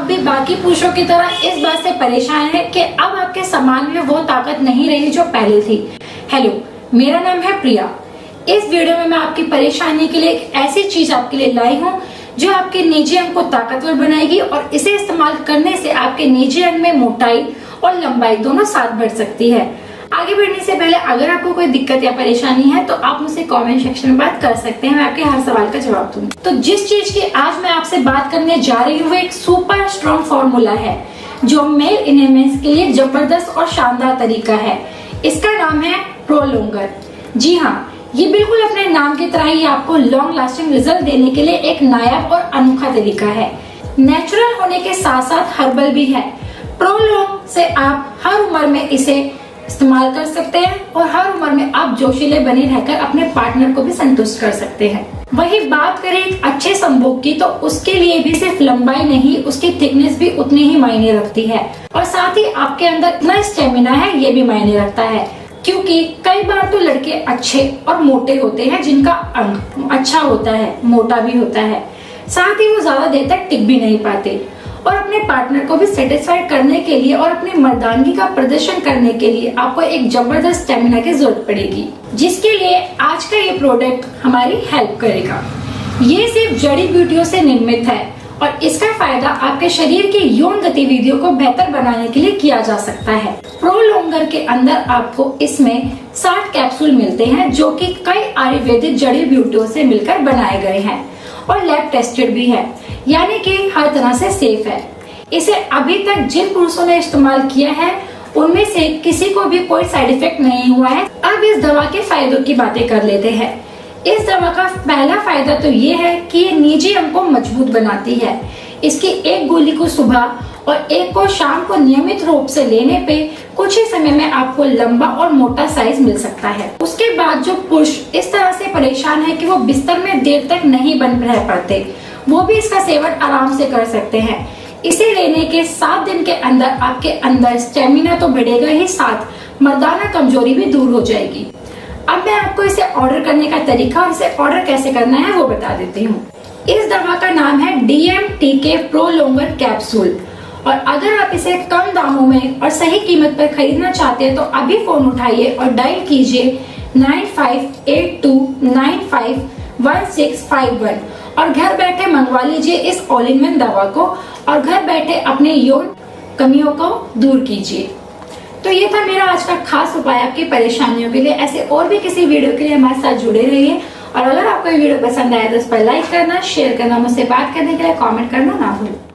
भी बाकी पुरुषों की तरह इस बात से परेशान हैं कि अब आपके समाज में वो ताकत नहीं रही जो पहले थी। हेलो, मेरा नाम है प्रिया। इस वीडियो में मैं आपकी परेशानी के लिए एक ऐसी चीज आपके लिए लाई हूँ जो आपके निजी अंग को ताकतवर बनाएगी और इसे इस्तेमाल करने से आपके निजी अंग में मोटाई और लंबाई दोनों साथ बढ़ सकती है। आगे बढ़ने से पहले अगर आपको कोई दिक्कत या परेशानी है तो आप मुझसे कमेंट सेक्शन में बात कर सकते हैं, मैं आपके हर सवाल का जवाब दूंगी। तो जिस चीज की आज मैं आपसे बात करने जा रही हूँ वो एक सुपर स्ट्रॉन्ग फॉर्मूला है जो मेल इनहेमेंस के लिए जबरदस्त और शानदार तरीका है। इसका नाम है प्रोलोंगर। जी हाँ, ये बिल्कुल अपने नाम की तरह ही आपको लॉन्ग लास्टिंग रिजल्ट देने के लिए एक नायाब और अनोखा तरीका है। नेचुरल होने के साथ साथ हर्बल भी है। प्रोलोंग से आप हर उम्र में इसे इस्तेमाल कर सकते हैं और हर उम्र में आप जोशीले बने रहकर अपने पार्टनर को भी संतुष्ट कर सकते हैं। वही बात करें एक अच्छे संभोग की तो उसके लिए भी सिर्फ लंबाई नहीं, उसकी थिकनेस भी उतनी ही मायने रखती है और साथ ही आपके अंदर इतना स्टेमिना है ये भी मायने रखता है, क्योंकि कई बार तो लड़के अच्छे और मोटे होते हैं जिनका अंग अच्छा होता है, मोटा भी होता है, साथ ही वो ज्यादा देर तक टिक भी नहीं पाते और अपने पार्टनर को भी सेटिस्फाइड करने के लिए और अपनी मर्दानगी का प्रदर्शन करने के लिए आपको एक जबरदस्त स्टेमिना की जरूरत पड़ेगी, जिसके लिए आज का ये प्रोडक्ट हमारी हेल्प करेगा। ये सिर्फ जड़ी बूटियों से निर्मित है और इसका फायदा आपके शरीर की यौन गतिविधियों को बेहतर बनाने के लिए किया जा सकता है। प्रोलोंगर के अंदर आपको इसमें 60 कैप्सूल मिलते हैं जो कि कई आयुर्वेदिक जड़ी बूटियों से मिलकर बनाए गए हैं और लैब टेस्टेड भी है, यानी कि हर तरह से सेफ है। इसे अभी तक जिन पुरुषों ने इस्तेमाल किया है उनमें से किसी को भी कोई साइड इफेक्ट नहीं हुआ है। अब इस दवा के फायदों की बातें कर लेते हैं। इस दवा का पहला फायदा तो ये है कि ये निजी अंग को मजबूत बनाती है। इसकी एक गोली को सुबह और एक को शाम को नियमित रूप से लेने पे कुछ ही समय में आपको लंबा और मोटा साइज मिल सकता है। उसके बाद जो पुरुष इस तरह से परेशान है कि वो बिस्तर में देर तक नहीं बन रह पाते, वो भी इसका सेवन आराम से कर सकते हैं। इसे लेने के 7 दिन के अंदर आपके अंदर स्टेमिना तो बढ़ेगा ही, साथ मर्दाना कमजोरी भी दूर हो जाएगी। अब मैं आपको इसे ऑर्डर करने का तरीका और इसे ऑर्डर कैसे करना है वो बता देती हूँ। इस दवा का नाम है DMTK प्रोलोंगर कैप्सूल और अगर आप इसे कम दामों में और सही कीमत पर खरीदना चाहते हैं तो अभी फोन उठाइए और डायल कीजिए 9582951651 और घर बैठे मंगवा लीजिए इस ऑल इन वन दवा को और घर बैठे अपने यौन कमियों को दूर कीजिए। तो ये था मेरा आज का खास उपाय आपकी परेशानियों के लिए। ऐसे और भी किसी वीडियो के लिए हमारे साथ जुड़े रहिए और अगर आपको ये वीडियो पसंद आया तो इस पर लाइक करना, शेयर करना, मुझसे बात करने के लिए कमेंट करना ना भूलें।